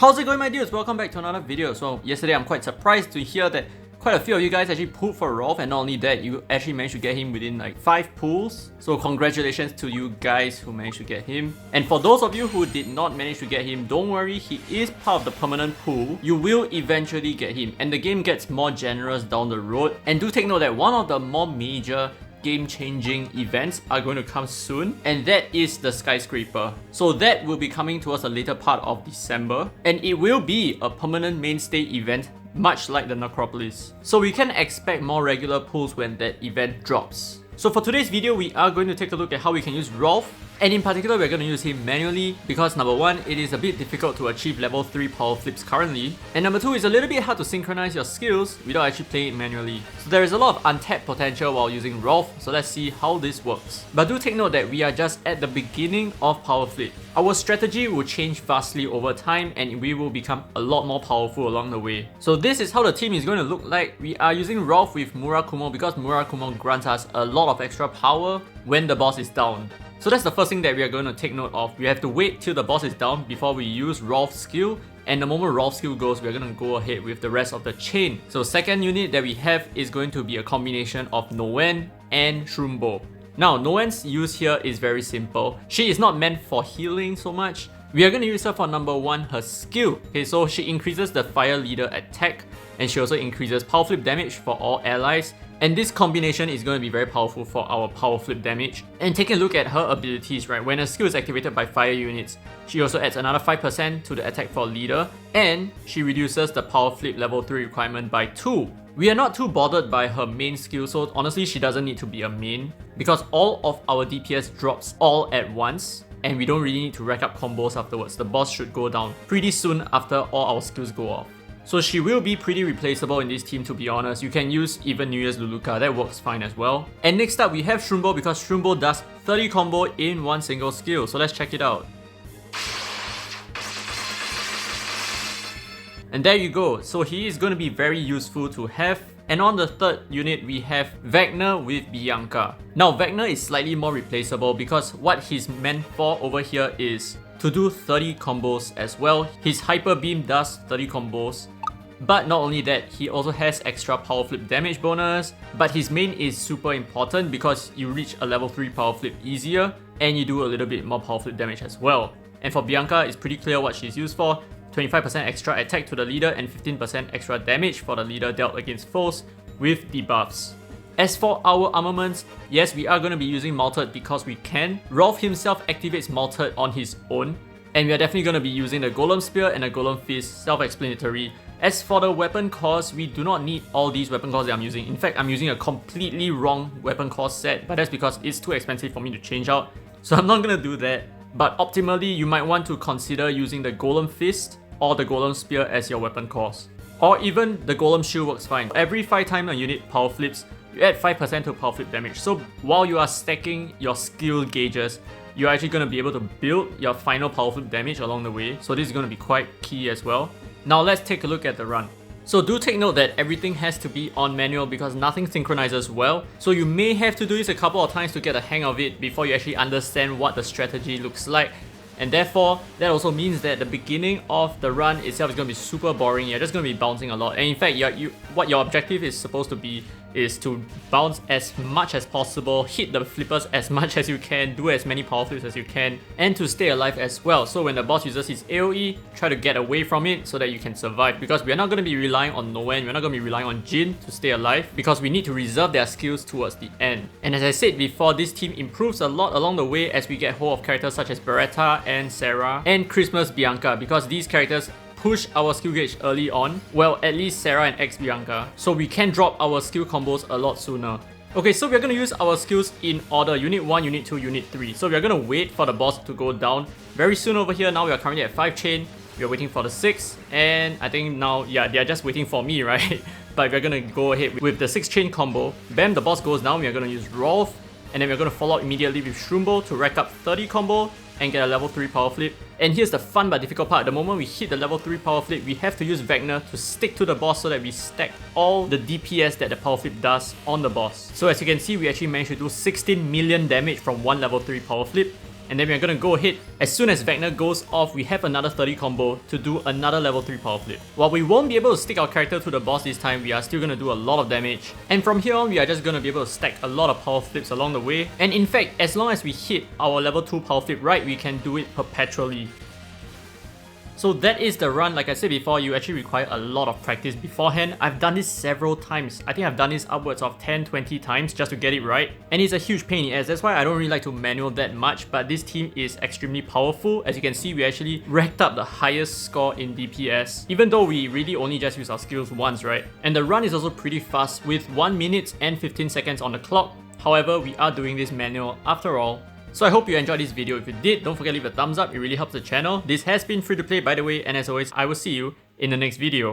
How's it going, my dudes? Welcome back to another video. So yesterday I'm quite surprised to hear that quite a few of you guys actually pulled for Rolf, and not only that, you actually managed to get him within like 5 pulls. So congratulations to you guys who managed to get him. And for those of you who did not manage to get him, don't worry, he is part of the permanent pool. You will eventually get him, and the game gets more generous down the road. And do take note that one of the more major game-changing events are going to come soon, and that is the skyscraper. So that will be coming towards the later part of December, and it will be a permanent mainstay event, much like the Necropolis. So we can expect more regular pulls when that event drops. So for today's video, we are going to take a look at how we can use Rolf, and in particular we're going to use him manually because number 1, it is a bit difficult to achieve level 3 power flips currently, and number 2, it's a little bit hard to synchronize your skills without actually playing it manually. So there is a lot of untapped potential while using Rolf, so let's see how this works. But do take note that we are just at the beginning of power flip. Our strategy will change vastly over time, and we will become a lot more powerful along the way. So this is how the team is going to look like. We are using Rolf with Murakumo because Murakumo grants us a lot of extra power when the boss is down. So that's the first thing that we are going to take note of. We have to wait till the boss is down before we use Rolf's skill, and the moment Rolf's skill goes, we're going to go ahead with the rest of the chain. So second unit that we have is going to be a combination of Noen and Shroombo. Now, Noen's use here is very simple. She is not meant for healing so much. We are going to use her for number 1, her skill. Okay, so she increases the fire leader attack, and she also increases power flip damage for all allies. And this combination is going to be very powerful for our power flip damage. And taking a look at her abilities, right, when a skill is activated by fire units, she also adds another 5% to the attack for leader, and she reduces the power flip level 3 requirement by 2. We are not too bothered by her main skill, so honestly she doesn't need to be a main because all of our DPS drops all at once, and we don't really need to rack up combos afterwards. The boss should go down pretty soon after all our skills go off. So she will be pretty replaceable in this team, to be honest. You can use even New Year's Luluka, that works fine as well. And next up we have Shroombo because Shroombo does 30 combo in one single skill, so let's check it out. And there you go, so he is going to be very useful to have. And on the third unit we have Wagner with Bianca. Now Wagner is slightly more replaceable because what he's meant for over here is to do 30 combos as well. His Hyper Beam does 30 combos. But not only that, he also has extra power flip damage bonus, but his main is super important because you reach a level 3 power flip easier and you do a little bit more power flip damage as well. And for Bianca, it's pretty clear what she's used for. 25% extra attack to the leader and 15% extra damage for the leader dealt against foes with debuffs. As for our armaments, yes, we are going to be using Maltet because we can. Rolf himself activates Maltet on his own, and we are definitely going to be using the Golem Spear and the Golem Fist, self-explanatory. As for the weapon cost, we do not need all these weapon costs that I'm using. In fact, I'm using a completely wrong weapon cost set, but that's because it's too expensive for me to change out. So I'm not going to do that. But optimally, you might want to consider using the Golem Fist or the Golem Spear as your weapon cost. Or even the Golem Shield works fine. Every 5 times a unit power flips, you add 5% to power flip damage. So while you are stacking your skill gauges, you're actually going to be able to build your final power flip damage along the way. So this is going to be quite key as well. Now let's take a look at the run. So do take note that everything has to be on manual because nothing synchronizes well. So you may have to do this a couple of times to get a hang of it before you actually understand what the strategy looks like. And therefore, that also means that the beginning of the run itself is going to be super boring. You're just going to be bouncing a lot. And in fact, what your objective is supposed to be is to bounce as much as possible, hit the flippers as much as you can, do as many power flips as you can, and to stay alive as well. So when the boss uses his AoE, try to get away from it so that you can survive. Because we're not going to be relying on Noen, we're not going to be relying on Jin to stay alive, because we need to reserve their skills towards the end. And as I said before, this team improves a lot along the way as we get hold of characters such as Beretta and Sarah and Christmas Bianca, because these characters push our skill gauge early on, well, at least Sarah and Bianca, so we can drop our skill combos a lot sooner. Okay, so we're going to use our skills in order, Unit 1, Unit 2, Unit 3. So we're going to wait for the boss to go down very soon over here. Now we are currently at 5 chain, we are waiting for the 6, and I think now, yeah, they are just waiting for me, right? But we're going to go ahead with the 6 chain combo. Bam, the boss goes down, we are going to use Rolf, and then we're going to follow up immediately with Shroombo to rack up 30 combo and get a level 3 power flip. And here's the fun but difficult part. The moment we hit the level 3 power flip, we have to use Wagner to stick to the boss so that we stack all the DPS that the power flip does on the boss. So as you can see, we actually managed to do 16 million damage from one level 3 power flip. and then we're gonna go ahead. As soon as Vecna goes off, we have another 30 combo to do another level 3 power flip. While we won't be able to stick our character to the boss this time, we are still gonna do a lot of damage. And from here on, we are just gonna be able to stack a lot of power flips along the way. And in fact, as long as we hit our level 2 power flip right, we can do it perpetually. So that is the run. Like I said before, you actually require a lot of practice beforehand. I've done this several times. I think I've done this upwards of 10-20 times just to get it right. And it's a huge pain in the ass. That's why I don't really like to manual that much. But this team is extremely powerful. As you can see, we actually racked up the highest score in DPS, even though we really only just use our skills once, right? And the run is also pretty fast with 1 minute and 15 seconds on the clock. However, we are doing this manual after all. So I hope you enjoyed this video. If you did, don't forget to leave a thumbs up, it really helps the channel. This has been free to play by the way, and as always, I will see you in the next video.